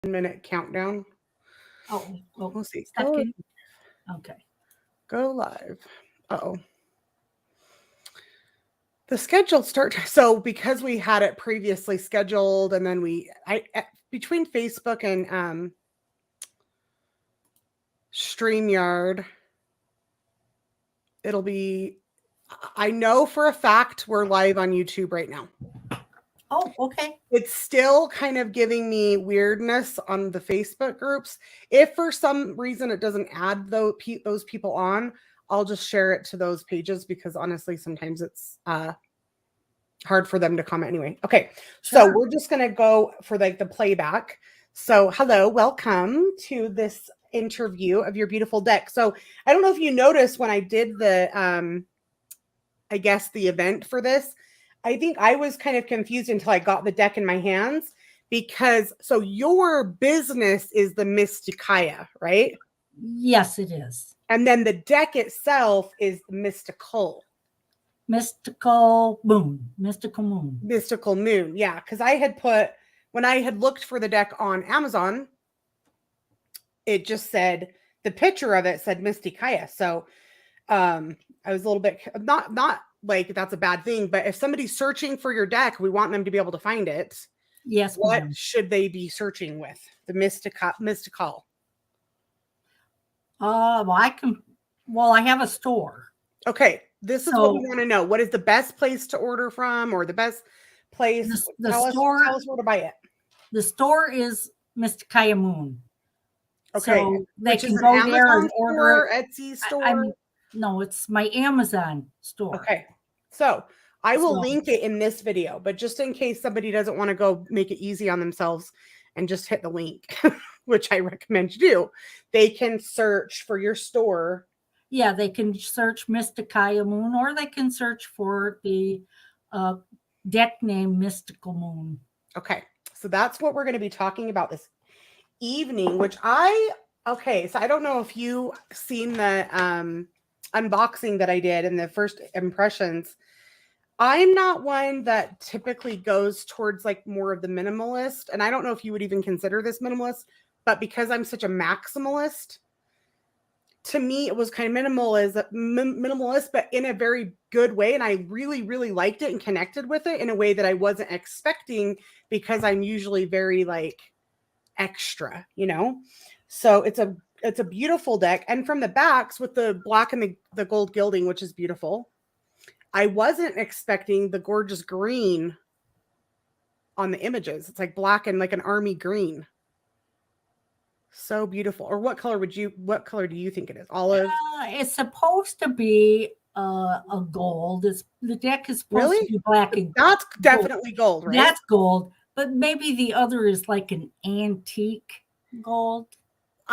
10-minute countdown. Oh, We'll see. second. Okay. Go live. Uh-oh. The scheduled start. So because we had it previously scheduled, and then between Facebook and StreamYard, it'll be, I know for a fact we're live on YouTube right now. Oh, okay. It's still kind of giving me weirdness on the Facebook groups. If for some reason it doesn't add those people on, I'll just share it to those pages, because honestly, sometimes it's hard for them to comment anyway. Okay, so we're just going to go for the playback. So hello, welcome to this interview of your beautiful deck. So I don't know if you noticed when I did the, I guess the event for this, I think I was kind of confused until I got the deck in my hands, because so your business is the Mystikaia, right? Yes, it is. And then the deck itself is the Mystikal Moon. Mystikal Moon. Yeah, because I had put, when I had looked for the deck on Amazon, it just said, the picture of it said Mystikaia. So I was a little bit, not like that's a bad thing, but if somebody's searching for your deck, we want them to be able to find it. Yes. What should they be searching with? The Mystikal. I have a store. Okay. This is what we want to know. What is the best place to order from, or the best place? Tell us where to buy it. The store is Mystikal Moon. Okay. So they can go Amazon there and order it. Etsy store. No, it's my Amazon store. Okay. So I will link it in this video, but just in case somebody doesn't want to go make it easy on themselves and just hit the link, which I recommend you do, they can search for your store. Yeah, they can search Mystikal Moon, or they can search for the deck name Mystikal Moon. Okay. So that's what we're going to be talking about this evening, which so I don't know if you seen the unboxing that I did and the first impressions. I'm not one that typically goes towards like more of the minimalist, and I don't know if you would even consider this minimalist, but because I'm such a maximalist, to me it was kind of minimalist, but in a very good way, and I really, really liked it and connected with it in a way that I wasn't expecting, because I'm usually very like extra, so it's a beautiful deck. And from the backs with the black and the gold gilding, which is beautiful, I wasn't expecting the gorgeous green on the images. It's like black and like an army green. So beautiful. Or what color do you think it is? Olive? It's supposed to be a gold. The deck is supposed to be black and that's definitely gold, right? That's gold, but maybe the other is like an antique gold.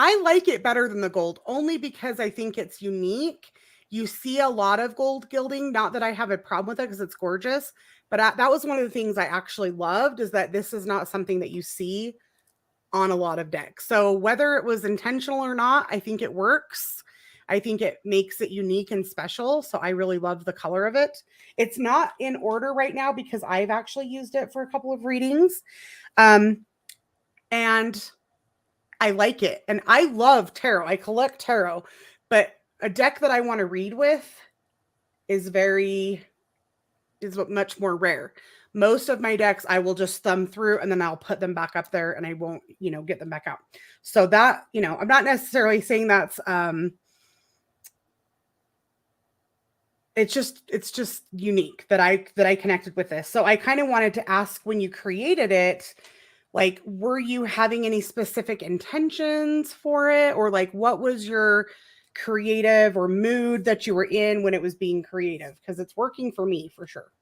I like it better than the gold, only because I think it's unique. You see a lot of gold gilding, not that I have a problem with it because it's gorgeous, but that was one of the things I actually loved, is that this is not something that you see on a lot of decks. So whether it was intentional or not, I think it works. I think it makes it unique and special. So I really love the color of it. It's not in order right now because I've actually used it for a couple of readings. And I like it. And I love tarot. I collect tarot, but a deck that I want to read with is much more rare. Most of my decks, I will just thumb through and then I'll put them back up there and I won't, get them back out. So that, I'm not necessarily saying that's, it's just unique that I connected with this. So I kind of wanted to ask, when you created it, like, were you having any specific intentions for it? Or like, what was your creative or mood that you were in when it was being creative? Because it's working for me for sure.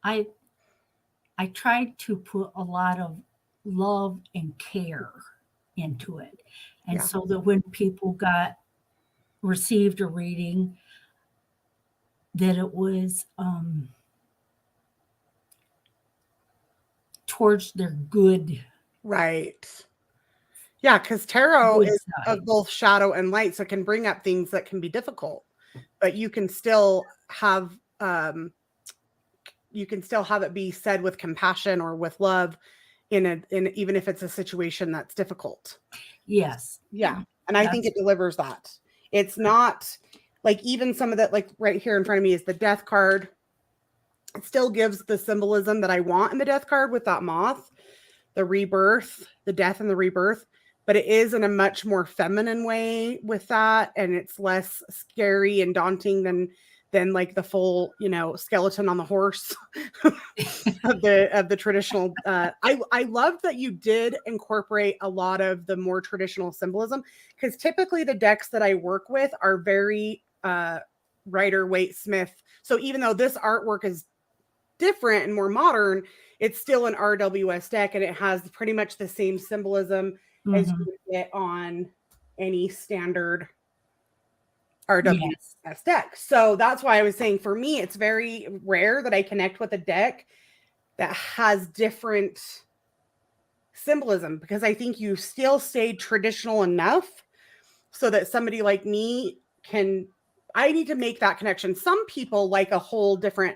I tried to put a lot of love and care into it. And so that when people received a reading, that it was towards their good. Right. Yeah, because tarot is of both shadow and light, so it can bring up things that can be difficult, but you can still have it be said with compassion or with love in even if it's a situation that's difficult. Yes. Yeah. And I think it delivers that. It's not like even some of that, like right here in front of me is the death card. It still gives the symbolism that I want in the death card with that moth, the rebirth, the death and the rebirth, but it is in a much more feminine way with that. And it's less scary and daunting than like the full, skeleton on the horse of the traditional. I love that you did incorporate a lot of the more traditional symbolism, because typically the decks that I work with are very Rider Waite Smith. So even though this artwork is different and more modern, it's still an RWS deck, and it has pretty much the same symbolism as you would get on any standard RWS deck. So that's why I was saying, for me, it's very rare that I connect with a deck that has different symbolism, because I think you still stayed traditional enough so that somebody like me I need to make that connection. Some people like a whole different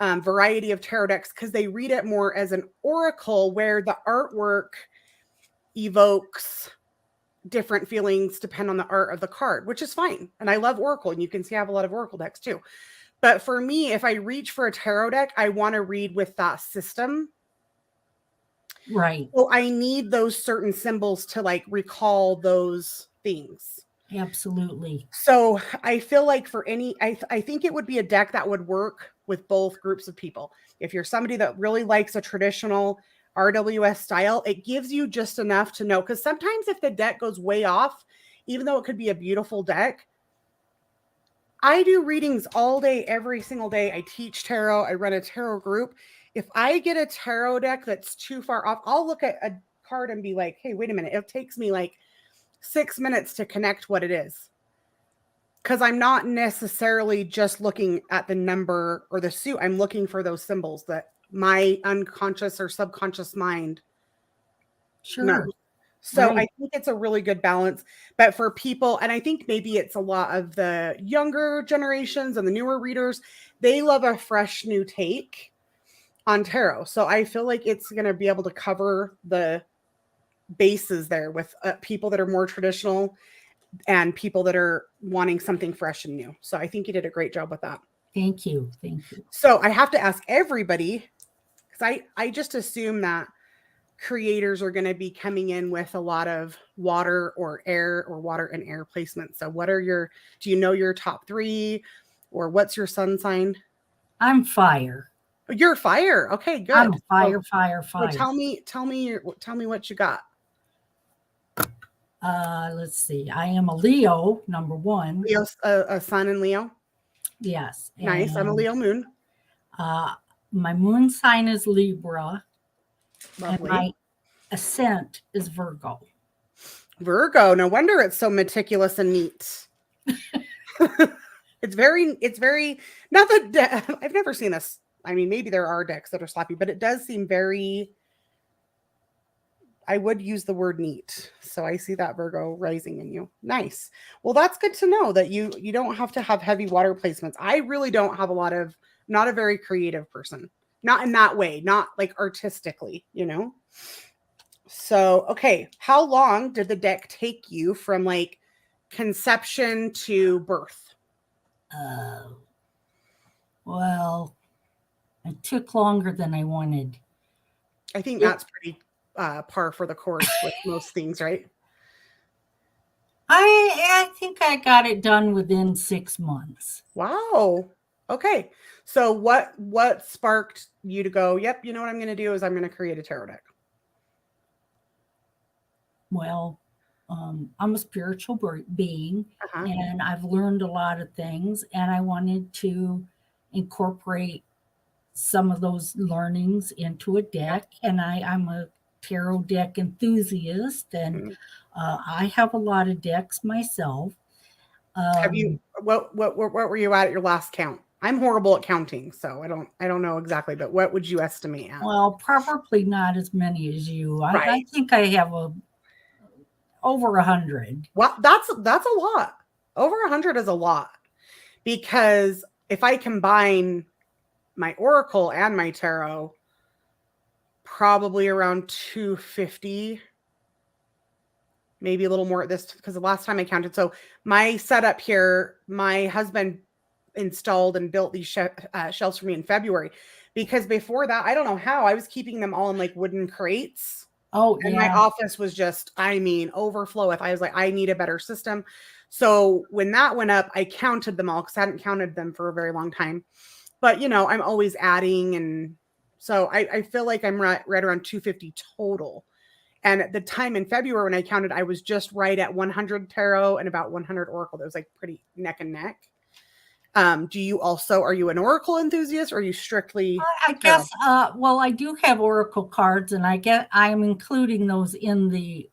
variety of tarot decks because they read it more as an oracle, where the artwork evokes different feelings depend on the art of the card, which is fine. And I love oracle, and you can see I have a lot of oracle decks too. But for me, if I reach for a tarot deck, I want to read with that system. Right. So I need those certain symbols to like recall those things. Absolutely. So I feel like for I think it would be a deck that would work with both groups of people. If you're somebody that really likes a traditional RWS style, it gives you just enough to know. Because sometimes if the deck goes way off, even though it could be a beautiful deck, I do readings all day, every single day. I teach tarot. I run a tarot group. If I get a tarot deck that's too far off, I'll look at a card and be like, hey, wait a minute. It takes me like 6 minutes to connect what it is. Because I'm not necessarily just looking at the number or the suit. I'm looking for those symbols that my unconscious or subconscious mind knows. So I think it's a really good balance. But for people, and I think maybe it's a lot of the younger generations and the newer readers, they love a fresh new take on tarot. So I feel like it's going to be able to cover the bases there with people that are more traditional and people that are wanting something fresh and new. So I think you did a great job with that. Thank you. Thank you. So I have to ask everybody, because I just assume that creators are going to be coming in with a lot of water or air, or water and air placement. So do you know your top 3, or what's your sun sign? I'm fire. You're fire. Okay, good. I'm fire. So tell me what you got. Let's see. I am a Leo, number 1. Leo, a sun in Leo. Yes. Nice. I'm a Leo moon. My moon sign is Libra. Lovely. And my ascent is Virgo. Virgo. No wonder it's so meticulous and neat. It's very, not that I've never seen this. I mean, maybe there are decks that are sloppy, but it does seem very, I would use the word neat. So I see that Virgo rising in you. Nice. Well, that's good to know that you don't have to have heavy water placements. I really don't have not a very creative person. Not in that way, not like artistically, So, okay. How long did the deck take you from like conception to birth? Well, it took longer than I wanted. I think that's pretty par for the course with most things, right? I think I got it done within 6 months. Wow. Okay. So what sparked you to go, yep, you know what I'm going to do is I'm going to create a tarot deck? Well, I'm a spiritual being, and I've learned a lot of things, and I wanted to incorporate some of those learnings into a deck. And I'm a tarot deck enthusiast, and I have a lot of decks myself. Have you what were you at your last count? I'm horrible at counting, so I don't know exactly, but what would you estimate at? Well, probably not as many as you. I think I have over 100. Well, that's a lot. Over 100 is a lot, because if I combine my oracle and my tarot, probably around 250, maybe a little more at this, because the last time I counted. So my setup here, my husband installed and built these shelves for me in February, because before that, I don't know how, I was keeping them all in like wooden crates. Oh, and my yeah. office was just, I mean, overflow. If I was like, I need a better system. So when that went up, I counted them all because I hadn't counted them for a very long time. But, you know, I'm always adding. And so I feel like I'm right around 250 total. And at the time in February when I counted, I was just right at 100 tarot and about 100 oracle. That was like pretty neck and neck. Do you also, are you an oracle enthusiast or are you strictly I tarot? guess, well, I do have oracle cards, and I'm including those in the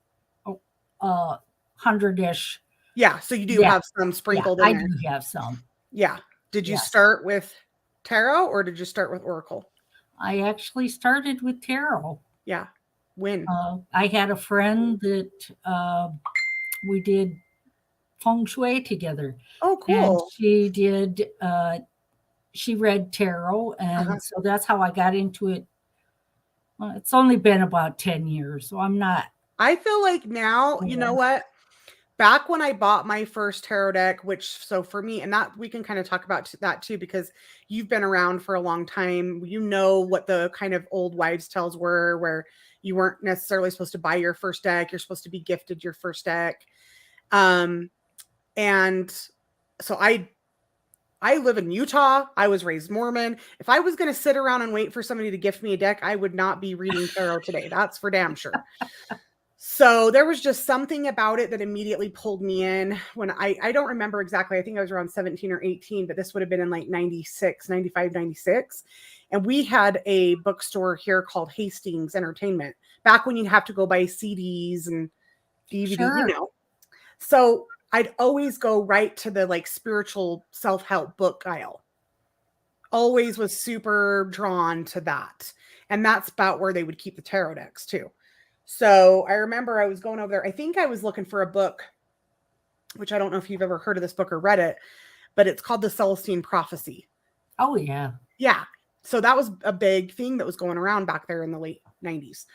100-ish. Yeah, so you do have some sprinkled in I there. do have some. Yeah. Did you Yes. start with tarot or did you start with oracle? I actually started with tarot. Yeah. When? I had a friend that we did feng shui together. Oh, And cool. she did, she read tarot. And so that's how I got into it. Well, it's only been about 10 years, so I'm not. I feel like now, you know what? Back when I bought my first tarot deck, which, so for me, and that we can kind of talk about that too, because you've been around for a long time. You know what the kind of old wives' tales were, where you weren't necessarily supposed to buy your first deck. You're supposed to be gifted your first deck. And so I live in Utah. I was raised Mormon. If I was going to sit around and wait for somebody to gift me a deck, I would not be reading tarot today. That's for damn sure. So there was just something about it that immediately pulled me in when I don't remember exactly. I think I was around 17 or 18, but this would have been in like 96, 95, 96. And we had a bookstore here called Hastings Entertainment, back when you'd have to go buy CDs and DVD, Sure. you know. So I'd always go right to the like spiritual self-help book aisle. Always was super drawn to that. And that's about where they would keep the tarot decks too. So I remember I was going over there. I think I was looking for a book, which I don't know if you've ever heard of this book or read it, but it's called The Celestine Prophecy. Oh, yeah. Yeah. So that was a big thing that was going around back there in the late 90s.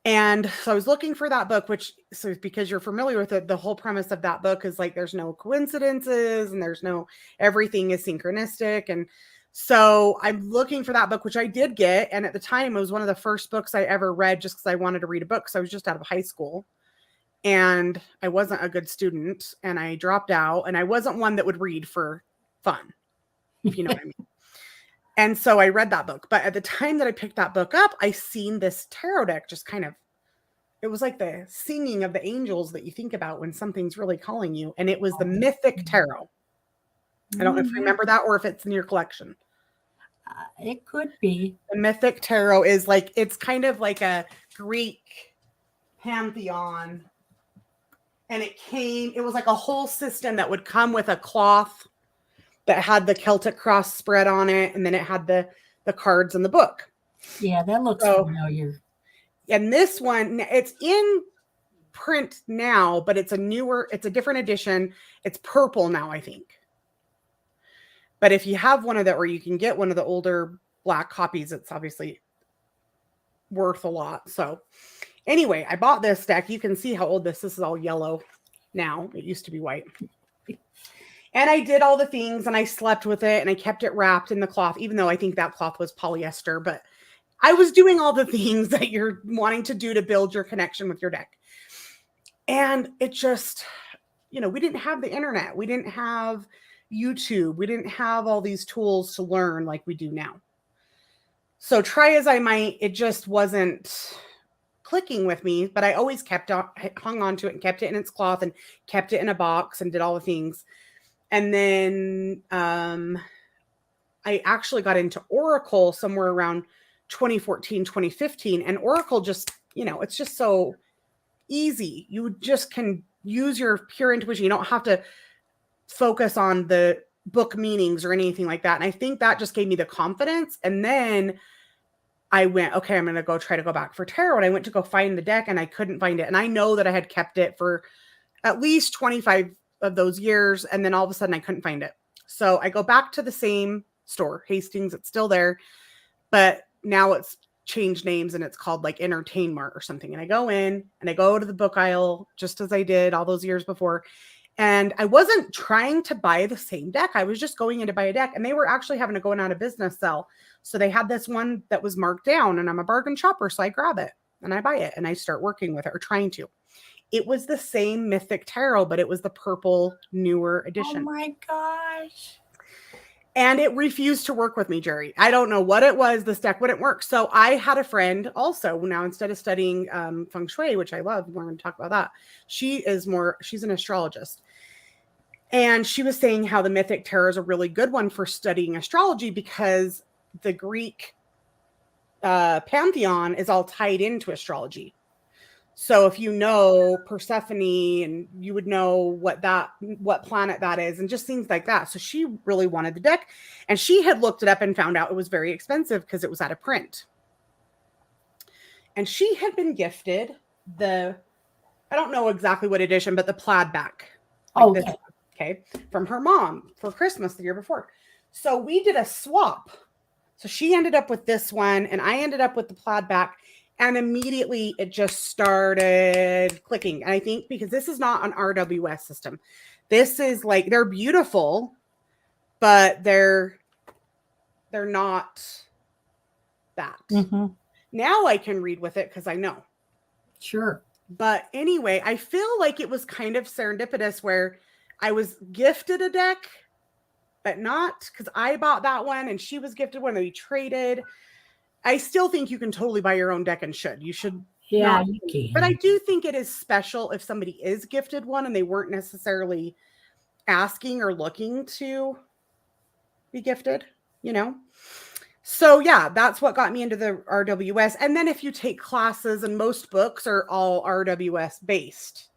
And so I was looking for that book, which, so because you're familiar with it, the whole premise of that book is like, there's no coincidences and there's no, everything is synchronistic. And so I'm looking for that book, which I did get. And at the time, it was one of the first books I ever read just because I wanted to read a book. So I was just out of high school and I wasn't a good student and I dropped out and I wasn't one that would read for fun, if you know what I mean. And so I read that book. But at the time that I picked that book up, I seen this tarot deck just kind of, it was like the singing of the angels that you think about when something's really calling you. And it was the Mythic Tarot. I don't know if you remember that or if it's in your collection. It could be. The Mythic Tarot is like, it's kind of like a Greek pantheon. And it was like a whole system that would come with a cloth that had the Celtic cross spread on it. And then it had the cards in the book. Yeah, that looks familiar. And this one, it's in print now, but it's a different edition. It's purple now, I think. But if you have one of the, or you can get one of the older black copies, it's obviously worth a lot. So anyway, I bought this deck. You can see how old this is all yellow now. It used to be white. And I did all the things and I slept with it and I kept it wrapped in the cloth, even though I think that cloth was polyester, but I was doing all the things that you're wanting to do to build your connection with your deck. And it just, you know, we didn't have the internet. We didn't have YouTube. We didn't have all these tools to learn like we do now. So try as I might, it just wasn't clicking with me, but I always hung on to it and kept it in its cloth and kept it in a box and did all the things. And then I actually got into Oracle somewhere around 2014, 2015. And Oracle just, you know, it's just so easy. You just can use your pure intuition. You don't have to focus on the book meanings or anything like that. And I think that just gave me the confidence. And then I went, okay, I'm going to try to go back for tarot. And I went to go find the deck and I couldn't find it. And I know that I had kept it for at least 25 of those years. And then all of a sudden I couldn't find it. So I go back to the same store, Hastings. It's still there, but now it's changed names and it's called like Entertainment or something. And I go in and I go to the book aisle just as I did all those years before. And I wasn't trying to buy the same deck. I was just going in to buy a deck, and they were actually having to go out of business sell. So they had this one that was marked down, and I'm a bargain shopper. So I grab it and I buy it and I start working with it, or trying to. It was the same Mythic Tarot, but it was the purple newer edition. Oh my gosh. And it refused to work with me, Jerri. I don't know what it was. This deck wouldn't work. So I had a friend also, now instead of studying feng shui, which I love, we're going to talk about that. She's an astrologist. And she was saying how the Mythic Tarot is a really good one for studying astrology because the Greek pantheon is all tied into astrology. So if you know Persephone, and you would know what planet that is, and just things like that. So she really wanted the deck, and she had looked it up and found out it was very expensive because it was out of print. And she had been gifted I don't know exactly what edition, but the plaid back. Like this, okay, from her mom for Christmas the year before. So we did a swap. So she ended up with this one, and I ended up with the plaid back. And immediately it just started clicking. And I think because this is not an RWS system, this is like, they're beautiful, but they're not that. Mm-hmm. Now I can read with it because I know. Sure. But anyway, I feel like it was kind of serendipitous where I was gifted a deck, but not because I bought that one and she was gifted one and we traded. I still think you can totally buy your own deck and should. You should. Yeah, you can. But I do think it is special if somebody is gifted one and they weren't necessarily asking or looking to be gifted, you know? So yeah, that's what got me into the RWS. And then if you take classes, and most books are all RWS based.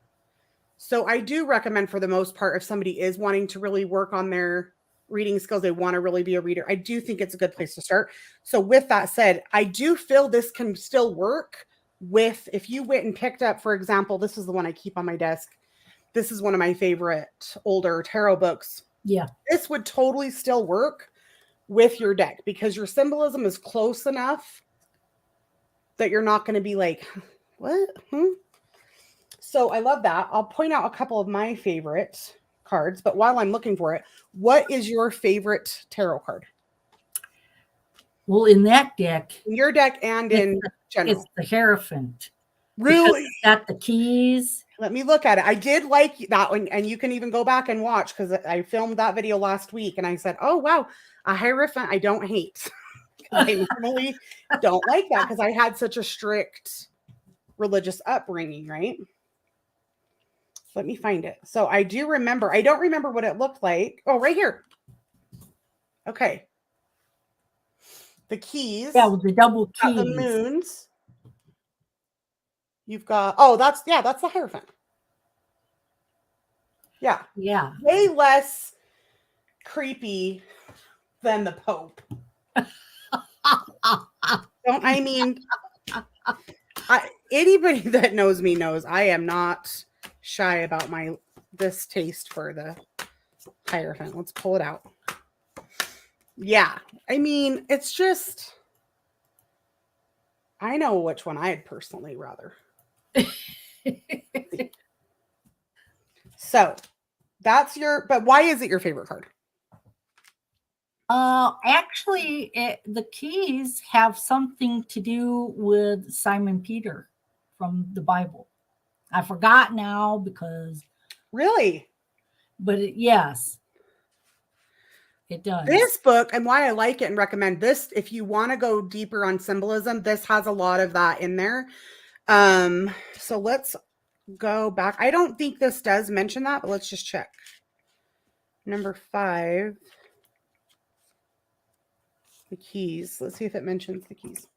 So I do recommend, for the most part, if somebody is wanting to really work on their reading skills, they want to really be a reader, I do think it's a good place to start. So with that said, I do feel this can still work with, if you went and picked up, for example, this is the one I keep on my desk. This is one of my favorite older tarot books. Yeah. This would totally still work with your deck because your symbolism is close enough that you're not going to be like, what? So I love that. I'll point out a couple of my favorite cards, but while I'm looking for it, what is your favorite tarot card? Well, in that deck, in your deck and in general, it's the Hierophant. Really? It's got the keys. Let me look at it. I did like that one, and you can even go back and watch because I filmed that video last week, and I said, "Oh wow, a Hierophant I don't hate." I normally don't like that because I had such a strict religious upbringing, right? Let me find it. So I do remember. I don't remember what it looked like. Oh, right here. Okay. The keys. Yeah, with the double keys. The moons. You've got, that's the Hierophant. Yeah. Yeah. Way less creepy than the Pope. Anybody that knows me knows I am not shy about this taste for the Hierophant. Let's pull it out. Yeah. I mean, it's just, I know which one I'd personally rather. So that's but why is it your favorite card? Actually, the keys have something to do with Simon Peter from the Bible. I forgot now because. Really? But yes, it does. This book, and why I like it and recommend this, if you want to go deeper on symbolism, this has a lot of that in there. So let's go back. I don't think this does mention that, but let's just check. Number 5. The keys. Let's see if it mentions the keys.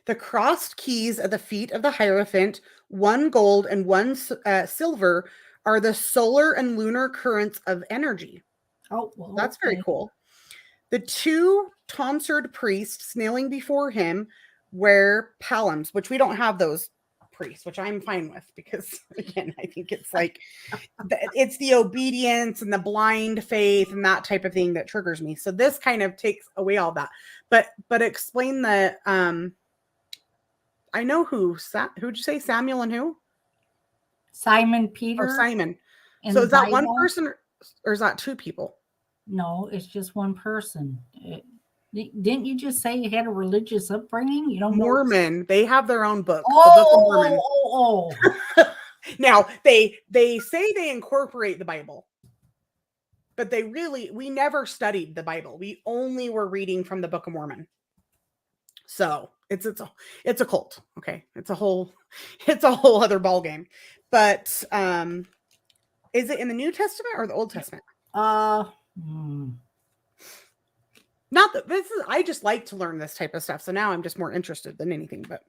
The crossed keys at the feet of the Hierophant, 1 gold and 1 silver, are the solar and lunar currents of energy. Oh, well, that's very cool. The 2 tonsured priests kneeling before him wear palms, which we don't have those priest, which I'm fine with because, again, I think it's like, it's the obedience and the blind faith and that type of thing that triggers me. So this kind of takes away all that. But explain the, I know who'd you say, Samuel and who? Simon Oh, Peter. Simon. in So the is that one Bible. person or is that two people? No, it's just one person. Didn't you just say you had a religious upbringing? You don't know. Mormon. They have their own book, the Book of Mormon. Oh. Now they say they incorporate the Bible, but we never studied the Bible. We only were reading from the Book of Mormon. So it's a cult. Okay. It's a whole other ballgame. But is it in the New Testament or the Old Testament? Not that I just like to learn this type of stuff. So now I'm just more interested than anything, but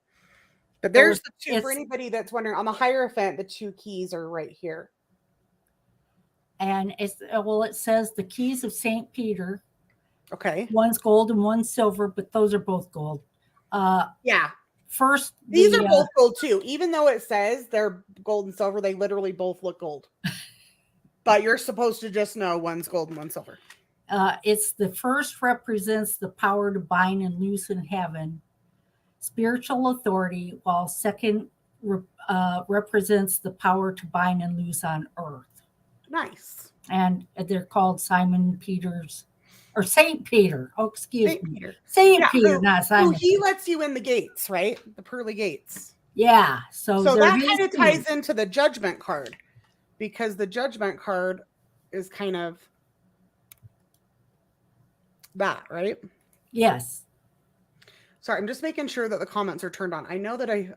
there's the two, for anybody that's wondering, on the Hierophant, the two keys are right here. And it says the keys of St. Peter. Okay. One's gold and one's silver, but those are both gold. Yeah. First, these are both gold too. Even though it says they're gold and silver, they literally both look gold. But you're supposed to just know one's gold and one's silver. It's the first represents the power to bind and loose in heaven, spiritual authority, while second represents the power to bind and loose on earth. Nice. And they're called Simon Peter's, or St. Peter. Oh, excuse me. Peter. St. Peter, not Simon. He lets you in the gates, right? The pearly gates. Yeah. So that kind of ties into the Judgment card, because the Judgment card is kind of that, right? Yes. Sorry, I'm just making sure that the comments are turned on. I know that I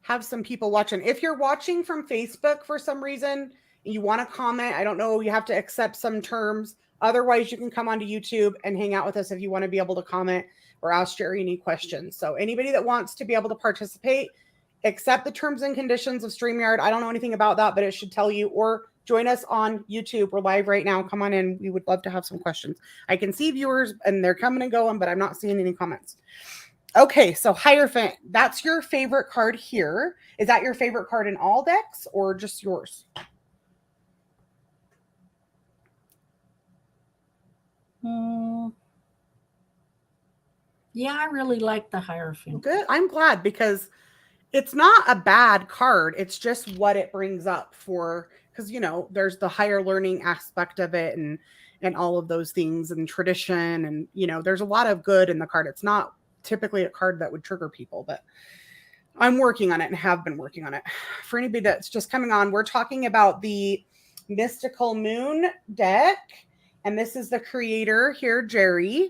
have some people watching. If you're watching from Facebook for some reason, you want to comment, I don't know, you have to accept some terms. Otherwise, you can come onto YouTube and hang out with us if you want to be able to comment or ask Jerri any questions. So anybody that wants to be able to participate, accept the terms and conditions of StreamYard. I don't know anything about that, but it should tell you, or join us on YouTube. We're live right now. Come on in. We would love to have some questions. I can see viewers and they're coming and going, but I'm not seeing any comments. Okay, so Hierophant, that's your favorite card here. Is that your favorite card in all decks or just yours? Yeah, I really like the Hierophant. Good. I'm glad, because it's not a bad card. It's just what it brings up for, because, you know, there's the higher learning aspect of it and all of those things and tradition. And, you know, there's a lot of good in the card. It's not typically a card that would trigger people, but I'm working on it and have been working on it. For anybody that's just coming on, we're talking about the Mystikal Moon deck. And this is the creator here, Jerri.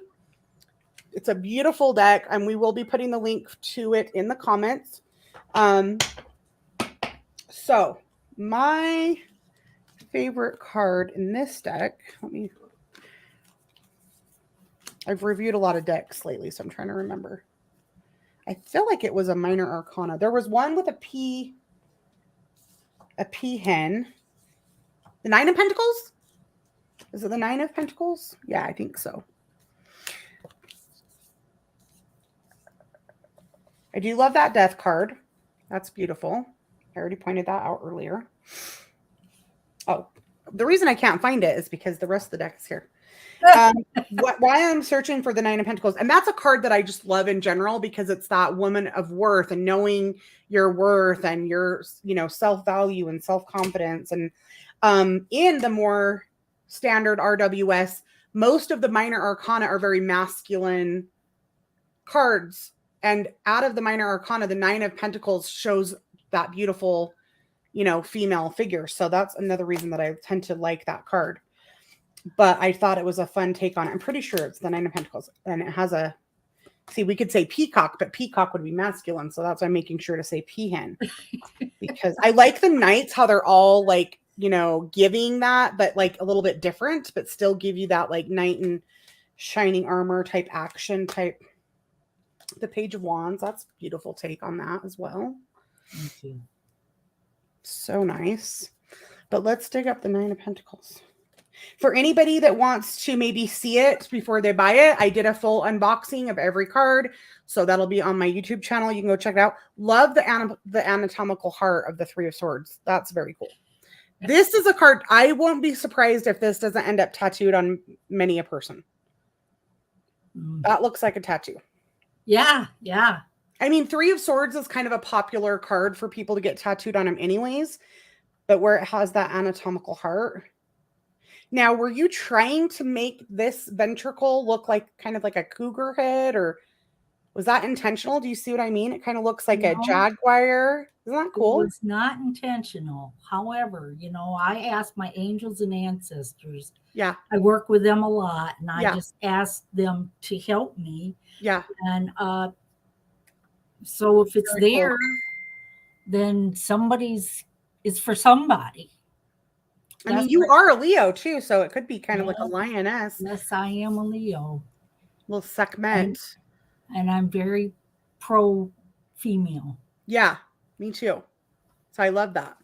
It's a beautiful deck, and we will be putting the link to it in the comments. So my favorite card in this deck, I've reviewed a lot of decks lately, so I'm trying to remember. I feel like it was a minor arcana. There was one with a peahen. The Nine of Pentacles? Is it the Nine of Pentacles? Yeah, I think so. I do love that death card. That's beautiful. I already pointed that out earlier. Oh, the reason I can't find it is because the rest of the deck is here. Why I'm searching for the Nine of Pentacles, and that's a card that I just love in general, because it's that woman of worth and knowing your worth and your, you know, self-value and self-confidence. And in the more standard RWS, most of the minor arcana are very masculine cards. And out of the minor arcana, the Nine of Pentacles shows that beautiful, you know, female figure. So that's another reason that I tend to like that card. But I thought it was a fun take on it. I'm pretty sure it's the Nine of Pentacles. And it has we could say peacock, but peacock would be masculine. So that's why I'm making sure to say peahen. Because I like the knights, how they're all like, you know, giving that, but like a little bit different, but still give you that like knight in shining armor type action type. The Page of Wands, that's a beautiful take on that as well. Thank you. So nice. But let's dig up the Nine of Pentacles. For anybody that wants to maybe see it before they buy it, I did a full unboxing of every card. So that'll be on my YouTube channel. You can go check it out. Love the anatomical heart of the Three of Swords. That's very cool. This is a card. I won't be surprised if this doesn't end up tattooed on many a person. That looks like a tattoo. Yeah, yeah. I mean, Three of Swords is kind of a popular card for people to get tattooed on them anyways. But where it has that anatomical heart. Now, were you trying to make this ventricle look like kind of like a cougar head, or was that intentional? Do you see what I mean? It kind of looks like a jaguar. Isn't that cool? It was not intentional. However, you know, I asked my angels and ancestors. Yeah. I work with them a lot, and I just asked them to help me. Yeah. And so if it's there, then it's for somebody. I mean, you are a Leo too, so it could be kind of like a lioness. Yes, I am a Leo. Little segment. And I'm very pro female. Yeah, me too. So I love that.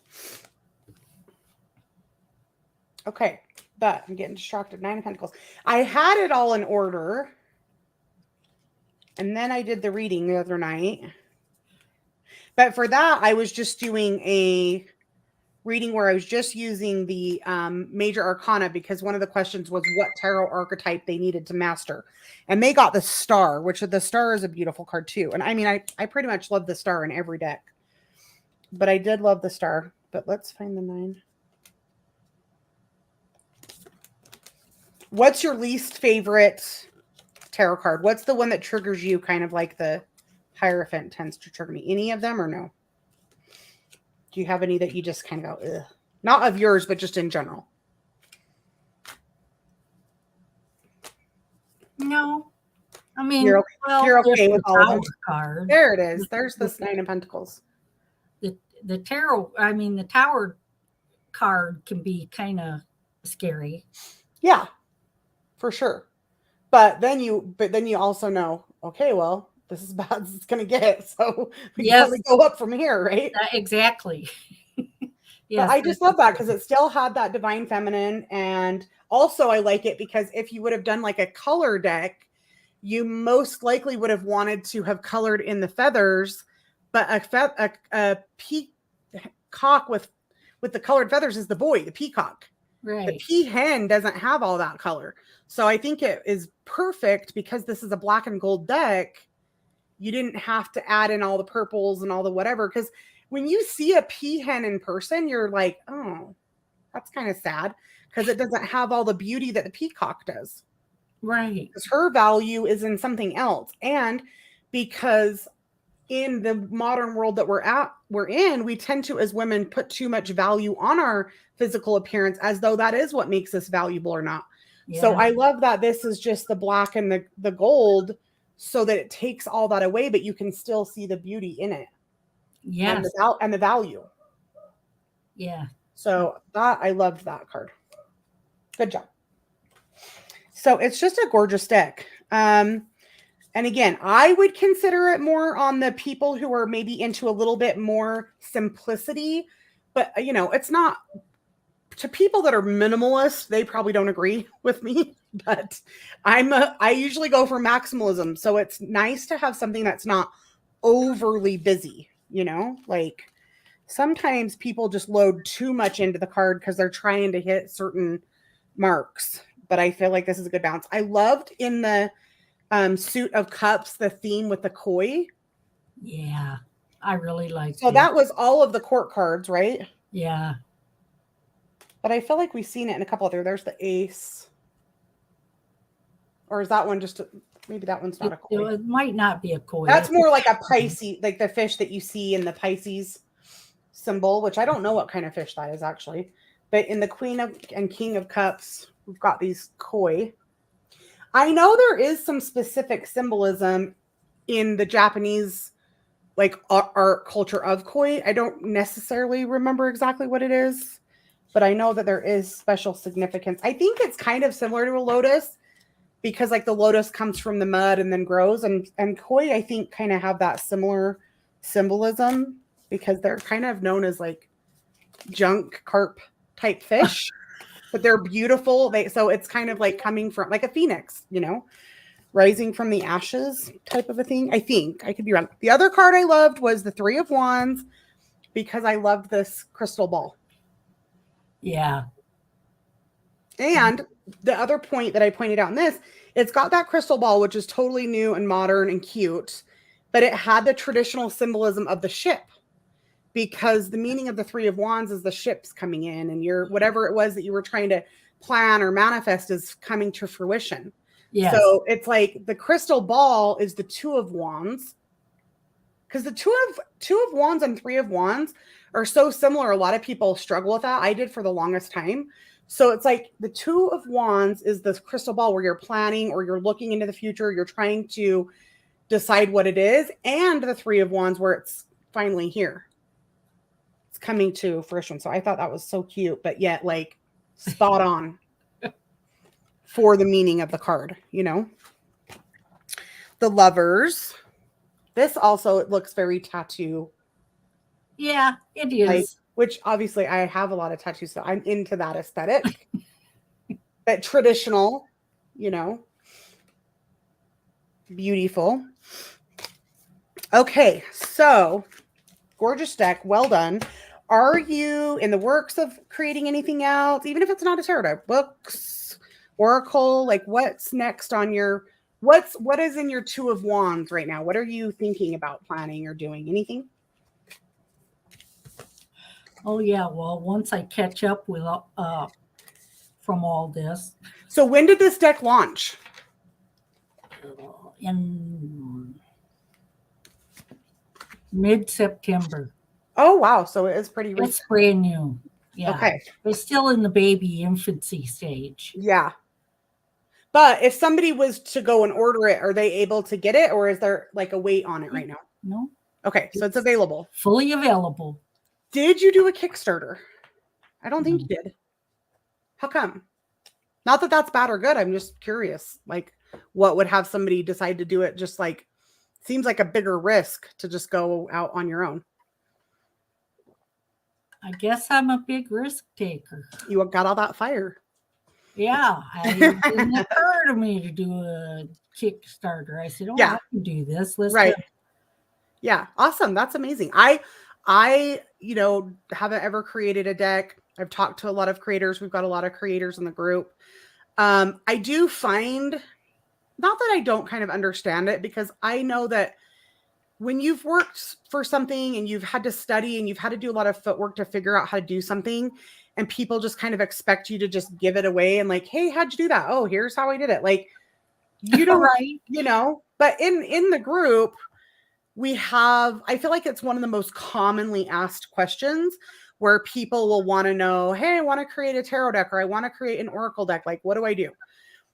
Okay, but I'm getting distracted. 9 of Pentacles. I had it all in order. And then I did the reading the other night. But for that, I was just doing a reading where I was just using the major arcana, because one of the questions was what tarot archetype they needed to master. And they got the star, which the star is a beautiful card too. And I mean, I pretty much love the star in every deck. But I did love the star. But let's find the 9. What's your least favorite tarot card? What's the one that triggers you, kind of like the Hierophant tends to trigger me? Any of them or no? Do you have any that you just kind of go, ugh? Not of yours, but just in general. No. I mean, you're okay with all of them. Card. There it is. There's this 9 of Pentacles. The tarot, I mean, the Tower card can be kind of scary. Yeah, for sure. But then you also know, okay, well, this is bad as it's going to get. So we can only go up from here, right? Exactly. Yes. But I just love that because it still had that divine feminine. And also I like it because if you would have done like a color deck, you most likely would have wanted to have colored in the feathers, but a peacock with the colored feathers is the boy, the peacock. Right. The peahen doesn't have all that color. So I think it is perfect because this is a black and gold deck. You didn't have to add in all the purples and all the whatever. Because when you see a peahen in person, you're like, oh, that's kind of sad because it doesn't have all the beauty that the peacock does. Right. Because her value is in something else. And because in the modern world that we're in, we tend to, as women, put too much value on our physical appearance as though that is what makes us valuable or not. Yeah. So I love that this is just the black and the gold, so that it takes all that away, but you can still see the beauty in it. Yes. And the value. Yeah. So that, I loved that card. Good job. So it's just a gorgeous deck. And again, I would consider it more on the people who are maybe into a little bit more simplicity, but you know, it's not to people that are minimalist. They probably don't agree with me, but I usually go for maximalism. So it's nice to have something that's not overly busy, you know, like sometimes people just load too much into the card because they're trying to hit certain marks, but I feel like this is a good balance. I loved in the Suit of Cups, the theme with the koi. Yeah, I really liked it. So that was all of the court cards, right? Yeah. But I feel like we've seen it in a couple other. There's the ace. Or is that one just maybe that one's not a koi? It might not be a koi. That's more like a Pisces, like the fish that you see in the Pisces symbol, which I don't know what kind of fish that is actually. But in the Queen of and King of Cups, we've got these koi. I know there is some specific symbolism in the Japanese like art culture of koi. I don't necessarily remember exactly what it is, but I know that there is special significance. I think it's kind of similar to a lotus because like the lotus comes from the mud and then grows, and koi I think kind of have that similar symbolism because they're kind of known as like junk carp type fish. but they're beautiful. So it's kind of like coming from like a phoenix, you know, rising from the ashes type of a thing. I think I could be wrong. The other card I loved was the Three of Wands because I loved this crystal ball. Yeah. And the other point that I pointed out in this, it's got that crystal ball, which is totally new and modern and cute, but it had the traditional symbolism of the ship, because the meaning of the Three of Wands is the ships coming in, and your whatever it was that you were trying to plan or manifest is coming to fruition. Yes. So it's like the crystal ball is the Two of Wands, because the two of Wands and Three of Wands are so similar. A lot of people struggle with that. I did for the longest time. So it's like the Two of Wands is this crystal ball where you're planning or you're looking into the future. You're trying to decide what it is. And the Three of Wands where it's finally here. It's coming to fruition. So I thought that was so cute, but yet like spot on for the meaning of the card, you know? The Lovers. This also, it looks very tattoo. Yeah, it is. Like, which obviously I have a lot of tattoos, so I'm into that aesthetic. But traditional, you know. Beautiful. Okay, so gorgeous deck. Well done. Are you in the works of creating anything else? Even if it's not a tarot deck, books, oracle, like what's next on your, what is in your Two of Wands right now? What are you thinking about planning or doing? Anything? Oh yeah, well, once I catch up with from all this. So when did this deck launch? In mid-September. Oh wow, so it is pretty recent. It's brand new. Yeah. Okay. It's still in the baby infancy stage. Yeah. But if somebody was to go and order it, are they able to get it, or is there like a wait on it right now? No. Okay, so it's available. Fully available. Did you do a Kickstarter? I don't think you did. How come? Not that that's bad or good. I'm just curious. Like, what would have somebody decide to do it? Just like, seems like a bigger risk to just go out on your own. I guess I'm a big risk taker. You got all that fire. Yeah, it didn't occur to me to do a Kickstarter. I said, "Oh, yeah. I can do this. Let's right." go. Yeah, awesome. That's amazing. I, you know, haven't ever created a deck. I've talked to a lot of creators. We've got a lot of creators in the group. I do find, not that I don't kind of understand it, because I know that when you've worked for something and you've had to study and you've had to do a lot of footwork to figure out how to do something, and people just kind of expect you to just give it away and like, hey, how'd you do that? Oh, here's how I did it. Like, you don't, right. You know, but in the group, we have, I feel like it's one of the most commonly asked questions where people will want to know, hey, I want to create a tarot deck, or I want to create an oracle deck. Like, what do I do?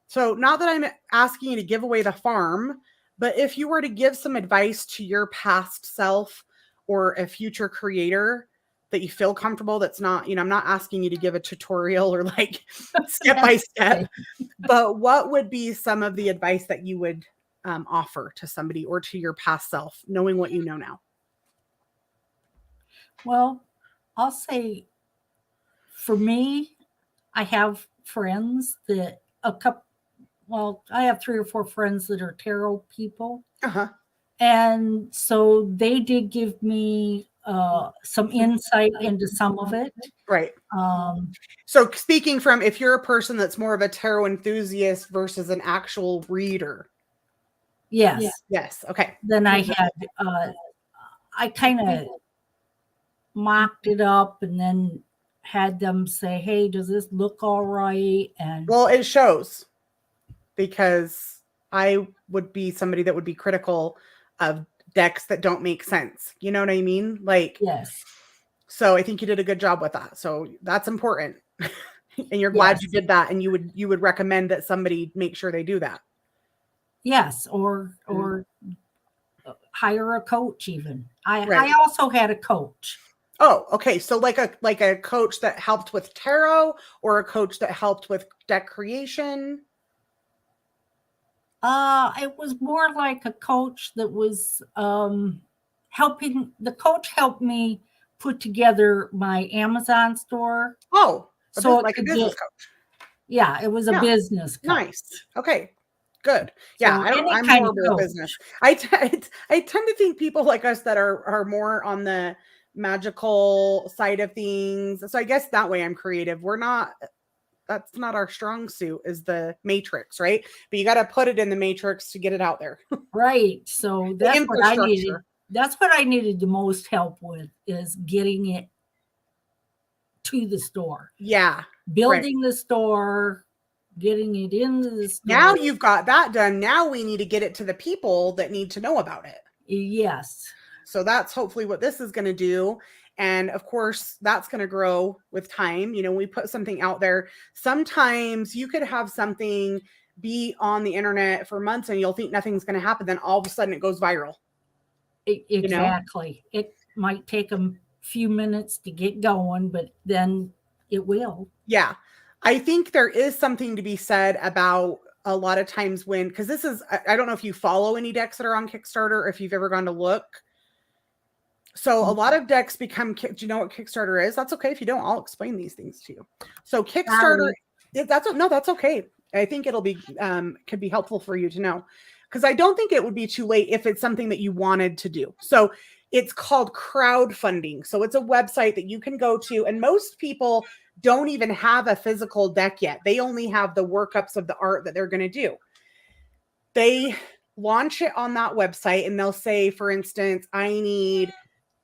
So not that I'm asking you to give away the farm, but if you were to give some advice to your past self or a future creator that you feel comfortable, that's not, you know, I'm not asking you to give a tutorial or like step by step, but what would be some of the advice that you would offer to somebody or to your past self, knowing what you know now? Well, I'll say for me, I have friends that I have 3 or 4 friends that are tarot people. Uh-huh. And so they did give me some insight into some of it. Right. So speaking from, if you're a person that's more of a tarot enthusiast versus an actual reader. Yes. Yes. Okay. Then I had, I kind of mocked it up and then had them say, hey, does this look all right? And well, it shows, because I would be somebody that would be critical of decks that don't make sense. You know what I mean? Like, yes. So I think you did a good job with that. So that's important. And you're glad you did that. And you would recommend that somebody make sure they do that. Yes. Or hire a coach even. I also had a coach. Oh, okay. So like a coach that helped with tarot, or a coach that helped with deck creation? It was more like a coach that was helping. The coach helped me put together my Amazon store. Oh, So it like a could business get, coach. yeah, it was a Yeah. business coach. Nice. Okay. Good. Yeah, So I'm kind of horrible at business. I tend to think people like us that are more on the magical side of things. So I guess that way I'm creative. That's not our strong suit, is the matrix, right? But you got to put it in the matrix to get it out there. Right. So The that's what I needed. infrastructure. That's what I needed the most help with, is getting it to the store, Yeah. Right. building the store, getting it into the store. Now you've got that done. Now we need to get it to the people that need to know about it. Yes. So that's hopefully what this is going to do. And of course, that's going to grow with time. You know, we put something out there. Sometimes you could have something be on the internet for months and you'll think nothing's going to happen. Then all of a sudden it goes viral. Exactly. You know? It might take a few minutes to get going, but then it will. Yeah. I think there is something to be said about a lot of times when, because this is, I don't know if you follow any decks that are on Kickstarter, or if you've ever gone to look. So a lot of decks become, do you know what Kickstarter is? That's okay if you don't. I'll explain these things to you. So Kickstarter, that's okay. I think it'll be, could be helpful for you to know, because I don't think it would be too late if it's something that you wanted to do. So it's called crowdfunding. So it's a website that you can go to, and most people don't even have a physical deck yet. They only have the workups of the art that they're going to do. They launch it on that website and they'll say, for instance, I need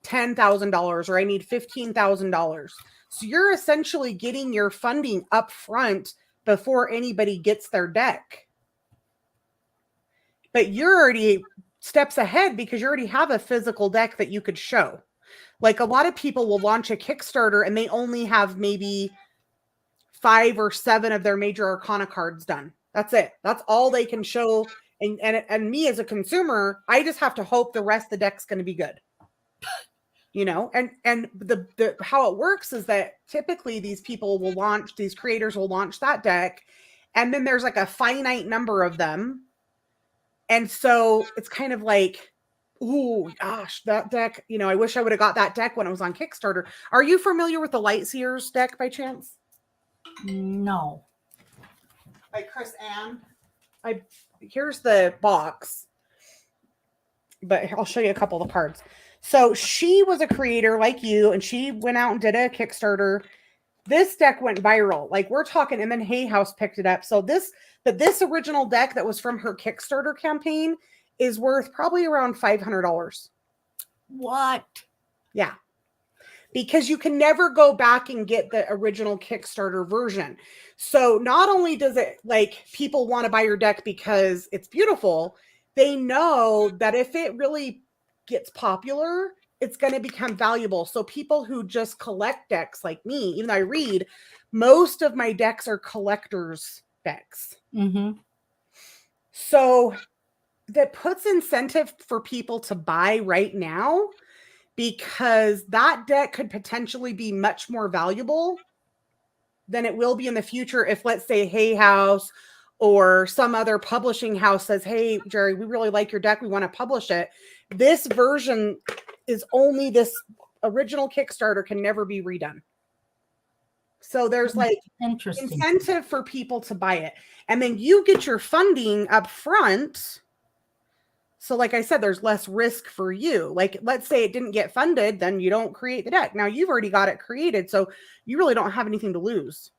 $10,000 or I need $15,000. So you're essentially getting your funding up front before anybody gets their deck. But you're already steps ahead because you already have a physical deck that you could show. Like a lot of people will launch a Kickstarter and they only have maybe 5 or 7 of their major arcana cards done. That's it. That's all they can show. And me as a consumer, I just have to hope the rest of the deck's going to be good. You know, and the how it works is that typically these creators will launch that deck, and then there's like a finite number of them. And so it's kind of like, oh gosh, that deck, you know, I wish I would have got that deck when I was on Kickstarter. Are you familiar with the Lightseers deck by chance? No. By Chris Ann. Here's the box, but I'll show you a couple of the cards. So she was a creator like you, and she went out and did a Kickstarter. This deck went viral. Like we're talking, and then Hay House picked it up. So this original deck that was from her Kickstarter campaign is worth probably around $500. What? Yeah. Because you can never go back and get the original Kickstarter version. So not only does it, like, people want to buy your deck because it's beautiful, they know that if it really gets popular, it's going to become valuable. So people who just collect decks like me, even though I read, most of my decks are collectors decks. Mm-hmm. So that puts incentive for people to buy right now, because that deck could potentially be much more valuable than it will be in the future if, let's say, Hay House or some other publishing house says, hey, Jerri, we really like your deck. We want to publish it. This version is only this original Kickstarter, can never be redone. So there's like incentive for people to buy it. And then you get your funding up front. So like I said, there's less risk for you. Like, let's say it didn't get funded, then you don't create the deck. Now you've already got it created, so you really don't have anything to lose.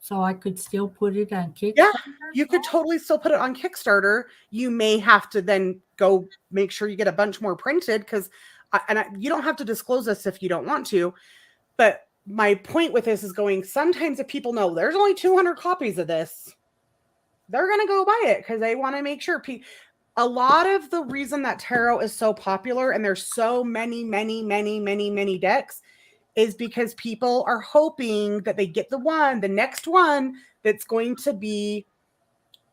So I could still put it on Kickstarter? Yeah, you could totally still put it on Kickstarter. You may have to then go make sure you get a bunch more printed, because you don't have to disclose this if you don't want to. But my point with this is sometimes if people know there's only 200 copies of this, they're going to go buy it because they want to make sure a lot of the reason that tarot is so popular and there's so many decks is because people are hoping that they get the next one that's going to be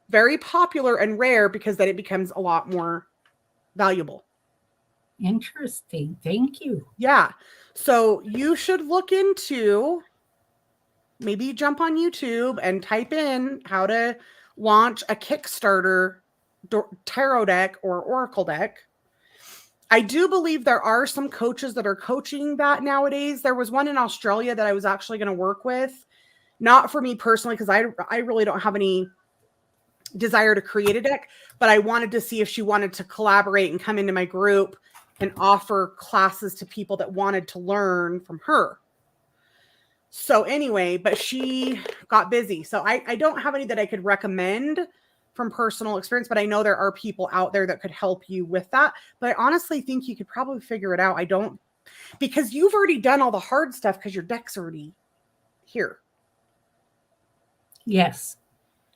very popular and rare, because then it becomes a lot more valuable. Interesting. Thank you. Yeah. So you should look into, maybe jump on YouTube and type in how to launch a Kickstarter tarot deck or oracle deck, I do believe there are some coaches that are coaching that nowadays. There was one in Australia that I was actually going to work with. Not for me personally, because I really don't have any desire to create a deck, but I wanted to see if she wanted to collaborate and come into my group and offer classes to people that wanted to learn from her. So anyway, but she got busy. So I don't have any that I could recommend from personal experience, but I know there are people out there that could help you with that. But I honestly think you could probably figure it out. Because you've already done all the hard stuff because your deck's already here. Yes.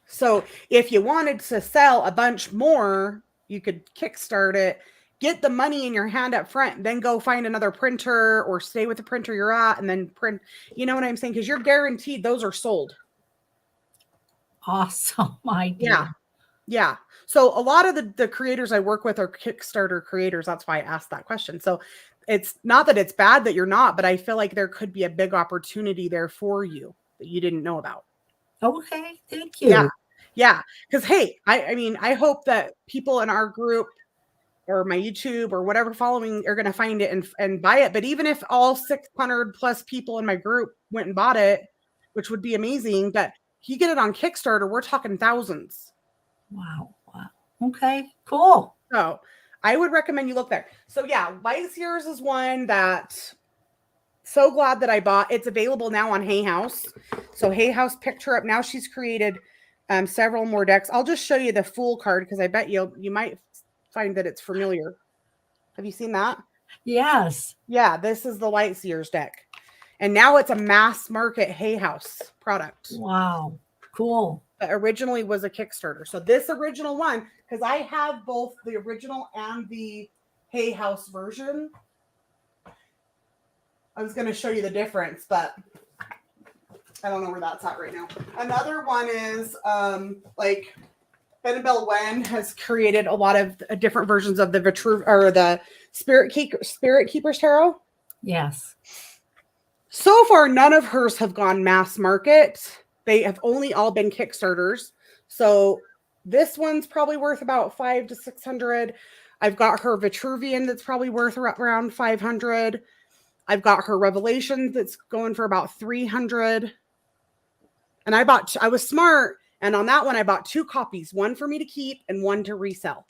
So if you wanted to sell a bunch more, you could kickstart it, get the money in your hand up front, then go find another printer or stay with the printer you're at and then print. You know what I'm saying? Because you're guaranteed those are sold. Awesome idea. Yeah. Yeah. So a lot of the creators I work with are Kickstarter creators. That's why I asked that question. So it's not that it's bad that you're not, but I feel like there could be a big opportunity there for you that you didn't know about. Okay. Thank you. Yeah. Yeah. Because, hey, I mean, I hope that people in our group or my YouTube or whatever following are going to find it and buy it. But even if all 600 plus people in my group went and bought it, which would be amazing, but if you get it on Kickstarter, we're talking thousands. Wow. Okay, cool. So I would recommend you look there. So yeah, Light Sears is one that so glad that I bought. It's available now on Hay House. So Hay House picked her up. Now she's created several more decks. I'll just show you the Fool card because I bet you might find that it's familiar. Have you seen that? Yes. Yeah, this is the Light Sears deck. And now it's a mass market Hay House product. Wow. Cool. But originally was a Kickstarter. So this original one, because I have both the original and the Hay House version. I was going to show you the difference, but I don't know where that's at right now. Another one is like Annabelle Wen has created a lot of different versions of the the Spirit Keepers Tarot. Yes. So far, none of hers have gone mass market. They have only all been Kickstarters. So this one's probably worth about $500 to $600. I've got her Vitruvian that's probably worth around $500. I've got her Revelations that's going for about $300. And I was smart. And on that one, I bought 2 copies, one for me to keep and one to resell.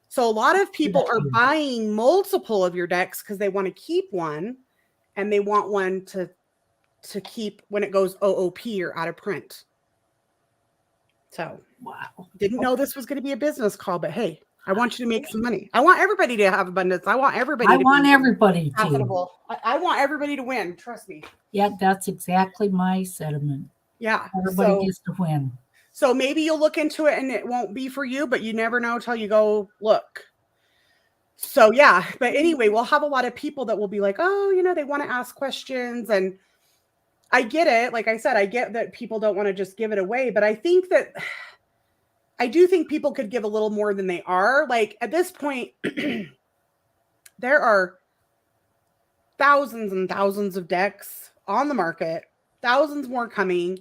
So a lot of people are buying multiple of your decks because they want to keep one and they want one to keep when it goes OOP or out of print. So, wow. Didn't know this was going to be a business call, but hey, I want you to make some money. I want everybody to have abundance. I want everybody to be profitable. I want everybody to win. Trust me. Yeah, that's exactly my sentiment. Yeah. Everybody gets to win. So maybe you'll look into it and it won't be for you, but you never know till you go look. So yeah, but anyway, we'll have a lot of people that will be like, oh, they want to ask questions. And I get it. Like I said, I get that people don't want to just give it away, but I do think people could give a little more than they are. Like at this point, there are thousands and thousands of decks on the market, thousands more coming.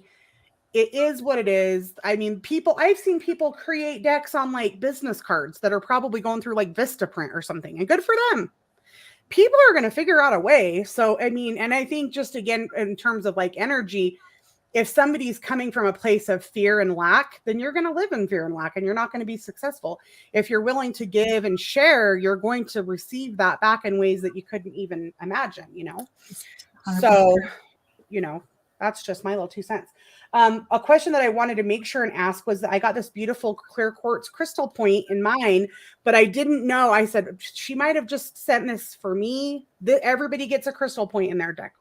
It is what it is. I mean, I've seen people create decks on like business cards that are probably going through like Vistaprint or something, and good for them. People are going to figure out a way. So, I mean, and I think just again, in terms of like energy, if somebody's coming from a place of fear and lack, then you're going to live in fear and lack and you're not going to be successful. If you're willing to give and share, you're going to receive that back in ways that you couldn't even imagine, 100%. So, that's just my little 2 cents. A question that I wanted to make sure and ask was that I got this beautiful clear quartz crystal point in mine, but I didn't know. I said, she might have just sent this for me. Everybody gets a crystal point in their deck.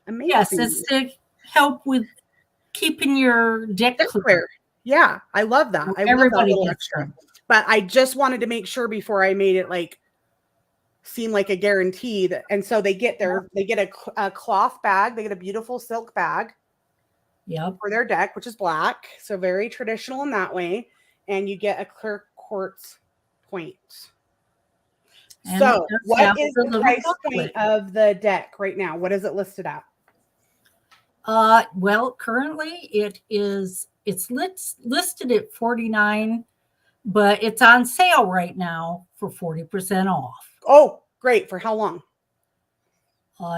Amazing. Yes, it's to help with keeping your deck clear. Yeah, I love that. I love that little extra. But I just wanted to make sure before I made it like seem like a guarantee that, and so they get a cloth bag. They get a beautiful silk bag. Yep. For their deck, which is black. So very traditional in that way. And you get a clear quartz point. And so what is the price point of the deck right now? What is it listed at? Well, currently it's listed at $49, but it's on sale right now for 40% off. Oh, great. For how long?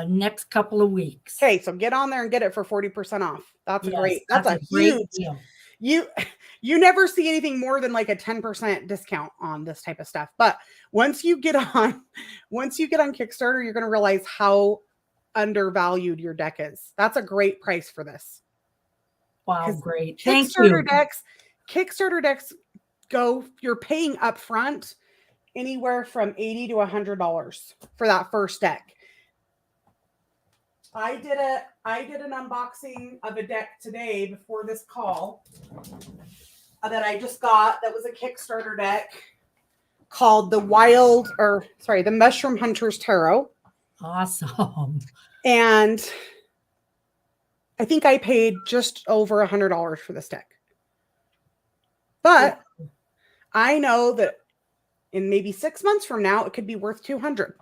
Next couple of weeks. Okay, so get on there and get it for 40% off. That's Yes, great. That's a great huge deal. You never see anything more than like a 10% discount on this type of stuff. But once you get on Kickstarter, you're going to realize how undervalued your deck is. That's a great price for this. Wow, great. Thank you. Kickstarter decks you're paying up front anywhere from $80 to $100 for that first deck. I did an unboxing of a deck today before this call that I just got. That was a Kickstarter deck called the Mushroom Hunters Tarot. Awesome. And I think I paid just over $100 for this deck. But I know that in maybe 6 months from now, it could be worth $200.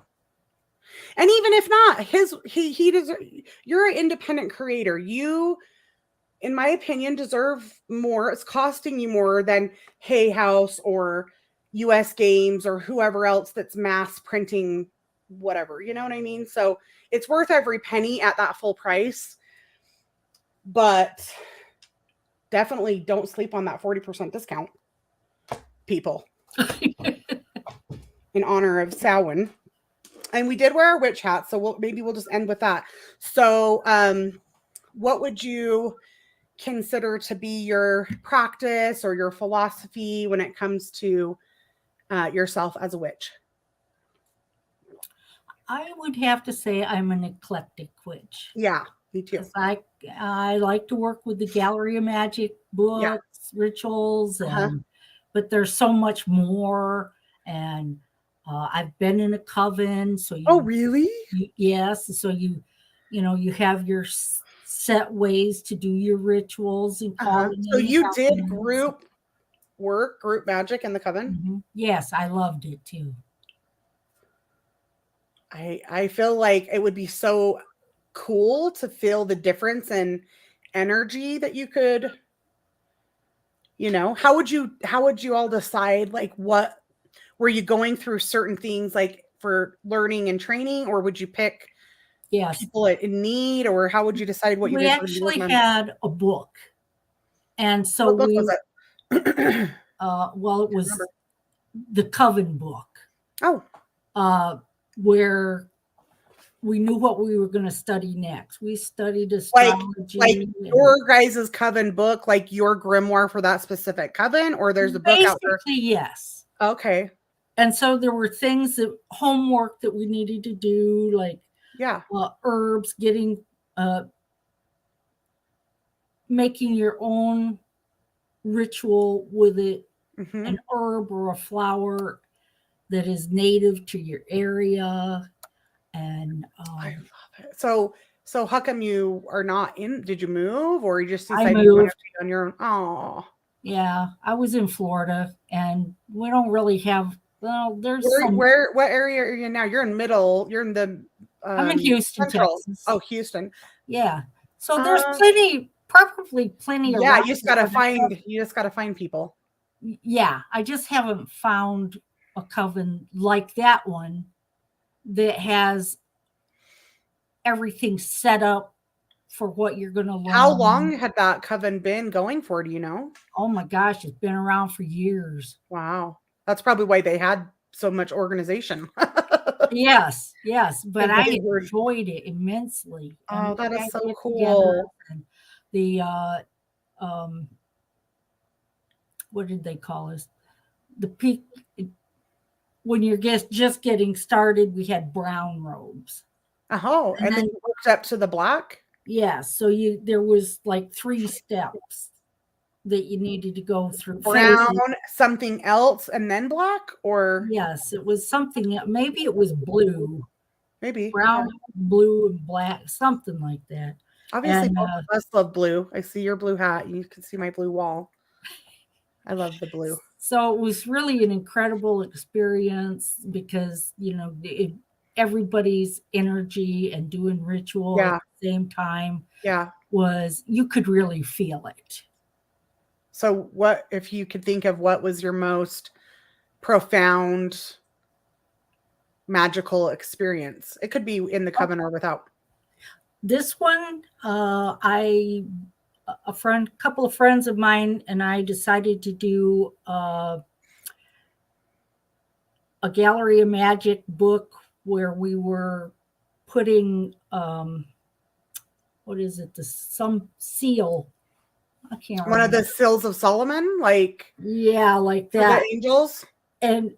And even if not, he deserves. You're an independent creator. You, in my opinion, deserve more. It's costing you more than Hay House or US Games or whoever else that's mass printing whatever. You know what I mean? So it's worth every penny at that full price. But definitely don't sleep on that 40% discount, people. In honor of Samhain. And we did wear our witch hats, so we'll just end with that. So, what would you consider to be your practice or your philosophy when it comes to yourself as a witch? I would have to say I'm an eclectic witch. Yeah, me too. I like to work with the Gallery of Magic books, rituals, but there's so much more. And I've been in a coven, so really? Yes, so you have your set ways to do your rituals and calling. So you did group work, group magic in the coven? Mm-hmm. Yes, I loved it too. I feel like it would be so cool to feel the difference in energy that you could. How would you all decide, like, what were you going through certain things like for learning and training, or would you pick people in need, or how would you decide what you we actually had a book, and so what book was it? Well, it was the Coven book. Where we knew what we were going to study next. We studied astrology, like your guys' coven book, like your grimoire for that specific coven, or there's a book out there. Yes. Okay. And so there were things homework that we needed to do, like herbs, making your own ritual with it, an herb or a flower that is native to your area. And I love it. So how come you are not in? Did you move, or you just decided you wanted to be on your own? Oh, yeah, I was in Florida, and we don't really have. Well, there's what area are you in now? You're in middle. You're in the. I'm in Houston, Central. Texas. Oh, Houston. Yeah. So there's probably plenty. Yeah, you just gotta find people. Yeah, I just haven't found a coven like that one that has everything set up for what you're going to learn. How long had that coven been going for? Do you know? Oh my gosh, it's been around for years. Wow. That's probably why they had so much organization. Yes, but I enjoyed it immensely. Oh, that is so cool. What did they call us? The peak. When you're just getting started, we had brown robes. Oh, and then you worked up to the black? Yeah, so there was like 3 steps that you needed to go through. Brown, something else, and then black? Or yes, it was something. Maybe it was blue. Maybe brown, blue, and black, something like that. Obviously, both of us love blue. I see your blue hat. You can see my blue wall. I love the blue. So it was really an incredible experience because, everybody's energy and doing ritual at the same time was, you could really feel it. So what, if you could think of what was your most profound, magical experience. It could be in the coven or without. This one, couple of friends of mine and I decided to do a Gallery of Magic book where we were putting what is it? Some seal. I can't remember. One of the Seals of Solomon, like like that. The angels. And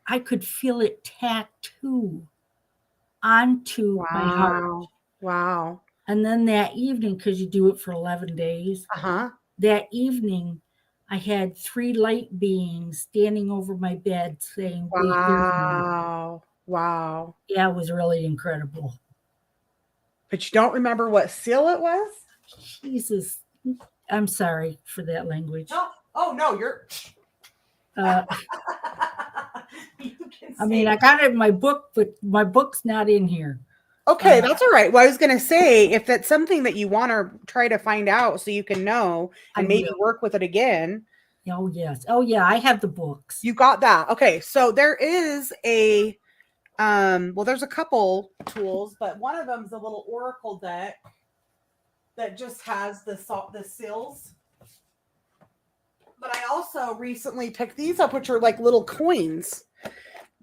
I could feel it tattoo onto my heart. Wow. And then that evening, because you do it for 11 days, that evening I had 3 light beings standing over my bed saying, "We hear you." Wow. Yeah, it was really incredible. But you don't remember what seal it was? Jesus. I'm sorry for that language. Oh no, you're I mean, I got it in my book, but my book's not in here. Okay, that's all right. Well, I was going to say, if that's something that you want to try to find out so you can know and maybe work with it again. Oh, yes. Oh, yeah. I have the books. You got that. Okay. So there is a, there's a couple tools, but one of them is a little oracle deck that just has the seals. But I also recently picked these up, which are like little coins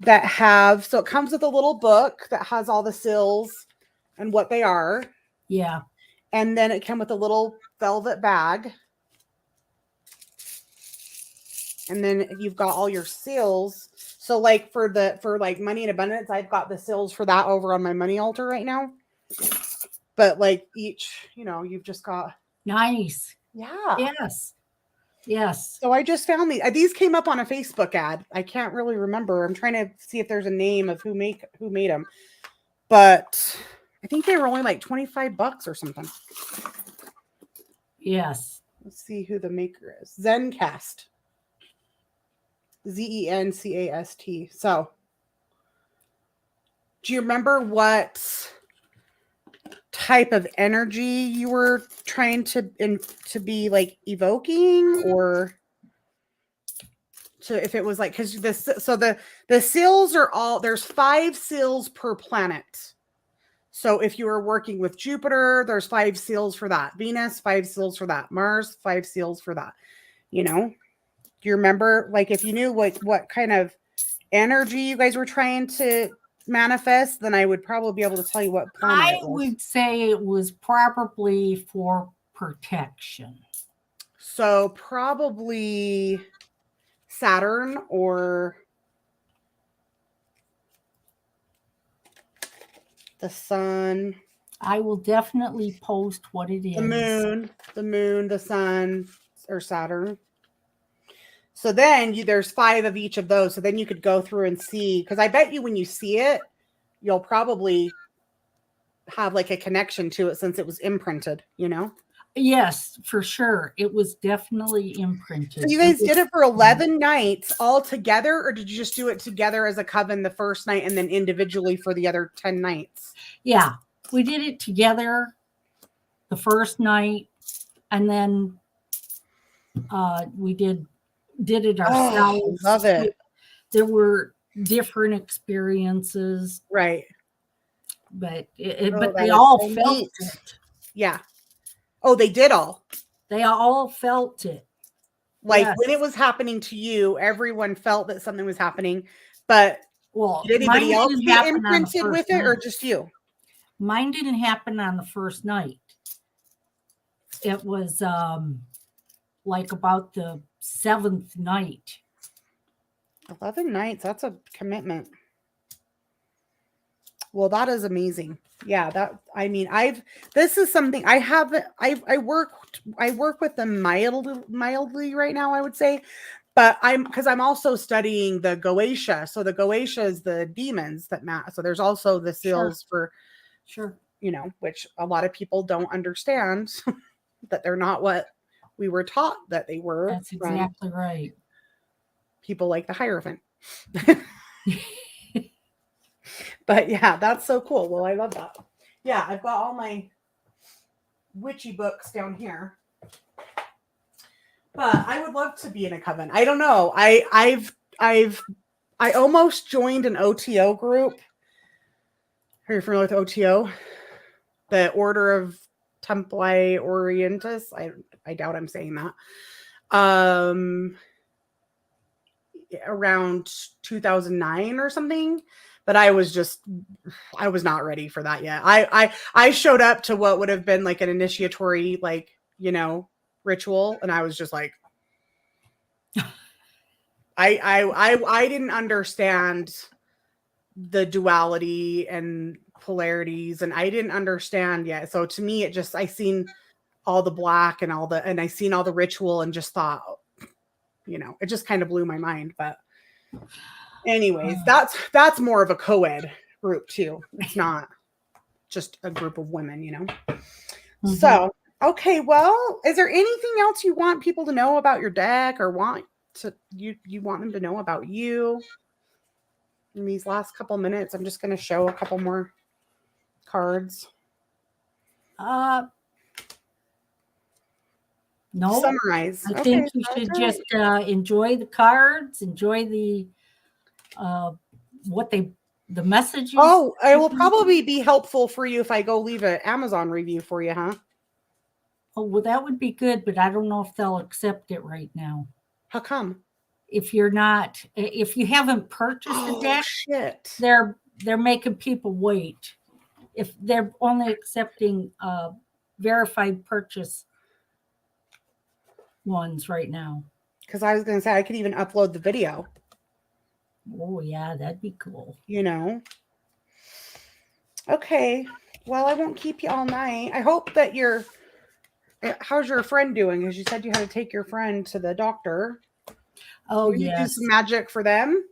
that have, so it comes with a little book that has all the seals and what they are. Yeah. And then it came with a little velvet bag. And then you've got all your seals. So like for money and abundance, I've got the seals for that over on my money altar right now. But like each, you've just got. Nice. Yeah. Yes. So I just found these came up on a Facebook ad. I can't really remember. I'm trying to see if there's a name of who made them. But I think they were only like $25 or something. Yes. Let's see who the maker is. Zencast. Zencast. So do you remember what type of energy you were trying to be like evoking, or if it was like, because the seals are all, there's 5 seals per planet. So if you were working with Jupiter, there's 5 seals for that. Venus, 5 seals for that. Mars, 5 seals for that. Do you remember, like, if you knew what kind of energy you guys were trying to manifest, then I would probably be able to tell you what planet I would say it was probably for protection. So probably Saturn or the sun. I will definitely post what it is. The moon, the sun, or Saturn. So then there's 5 of each of those. So then you could go through and see, because I bet you when you see it, you'll probably have like a connection to it since it was imprinted, Yes, for sure. It was definitely imprinted. So you guys did it for 11 nights all together, or did you just do it together as a coven the first night and then individually for the other 10 nights? Yeah, we did it together the first night, and then we did it ourselves. Oh, love it. There were different experiences, right? But they all felt it. Yeah. Oh, they did all. They all felt it. Like when it was happening to you, everyone felt that something was happening. But did anybody else get imprinted with it, or just you? Mine didn't happen on the first night. It was like about the 7th night. 11 nights. That's a commitment. Well, that is amazing. Yeah, this is something I work with them mildly right now, I would say, but I'm also studying the Goetia. So the Goetia is the demons that so there's also the seals for sure, which a lot of people don't understand that they're not what we were taught that they were. That's exactly right. People like the Hierophant. But yeah, that's so cool. Well, I love that. Yeah, I've got all my witchy books down here. But I would love to be in a coven. I don't know. I've I almost joined an OTO group. Are you familiar with OTO? The Order of Templi Orientis. I doubt I'm saying that. Around 2009 or something, but I was not ready for that yet. I showed up to what would have been like an initiatory, like, ritual, and I was just like, I didn't understand the duality and polarities, and I didn't understand yet. So to me, I seen all the black and I seen all the ritual and just thought, it just kind of blew my mind. But anyways, that's more of a co-ed group too. It's not just a group of women, Mm-hmm. So, okay, well, is there anything else you want people to know about your deck, or you want them to know about you? In these last couple minutes, I'm just going to show a couple more cards. No. Summarize. I think you should just enjoy the cards, enjoy the the messages. Oh, it will probably be helpful for you if I go leave an Amazon review for you, huh? Oh, well, that would be good, but I don't know if they'll accept it right now. How come? If you haven't purchased a deck, shit. They're making people wait. If they're only accepting verified purchase ones right now. Because I was going to say I could even upload the video. Oh yeah, that'd be cool. Okay. Well, I won't keep you all night. I hope that how's your friend doing? Because you said you had to take your friend to the doctor. Oh, yes. Do some magic for them?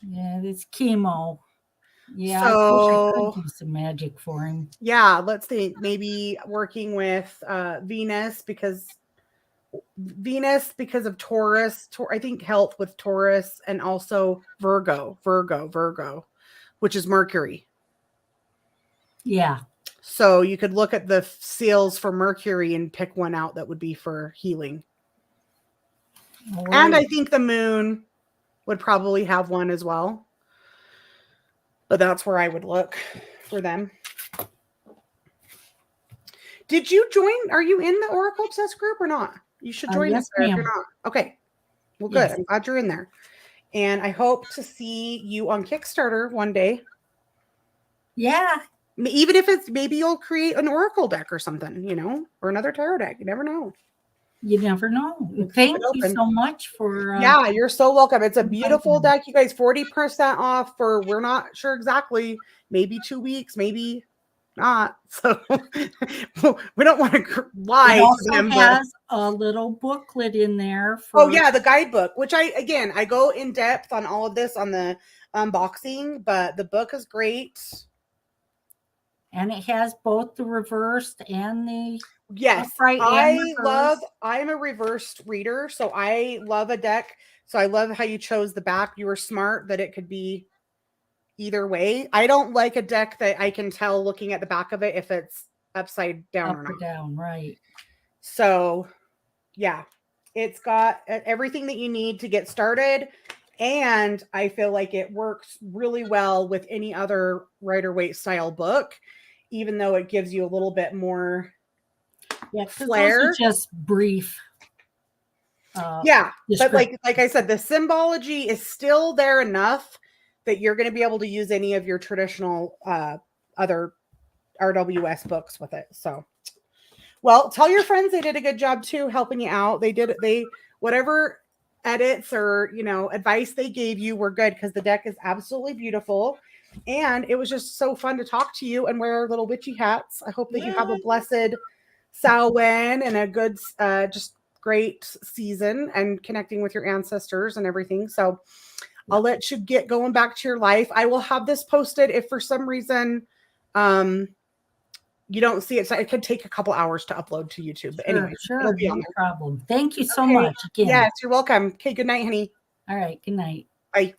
Yeah, it's chemo. Yeah, so, I wish I could do some magic for him. Yeah, let's think. Maybe working with Venus because of Taurus. I think health with Taurus, and also Virgo, which is Mercury. Yeah. So you could look at the seals for Mercury and pick one out that would be for healing. Right. And I think the moon would probably have one as well. But that's where I would look for them. Did you join? Are you in the Oracle Obsessed group or not? You should join us there if you're not. Okay. Well, good. Yes. I'm glad you're in there. And I hope to see you on Kickstarter one day. Yeah. Even if maybe you'll create an Oracle deck or something, or another tarot deck. You never know. You never know. Thank you so much for... yeah, you're so welcome. It's a beautiful deck, you guys. 40% off for, we're not sure exactly, maybe 2 weeks, maybe not. So we don't want to lie. It also has a little booklet in there. Oh yeah, the guidebook, which I go in depth on all of this on the unboxing, but the book is great. And it has both the reversed and the upright. I'm a reversed reader, so I love a deck. So I love how you chose the back. You were smart that it could be either way. I don't like a deck that I can tell looking at the back of it if it's upside down or not. Down, right. So yeah, it's got everything that you need to get started. And I feel like it works really well with any other Rider-Waite style book, even though it gives you a little bit more flair. Those are just brief. But like I said, the symbology is still there enough that you're going to be able to use any of your traditional other RWS books with it. So, well, tell your friends they did a good job too, helping you out. They whatever edits or advice they gave you were good, because the deck is absolutely beautiful. And it was just so fun to talk to you and wear our little witchy hats. I hope that you have a blessed Samhain and a good, just great season and connecting with your ancestors and everything. So I'll let you get going back to your life. I will have this posted if for some reason you don't see it. So it could take a couple hours to upload to YouTube. But anyway, sure, no problem. Thank you so much again. Yes, you're welcome. Okay, good night, honey. All right, good night. Bye.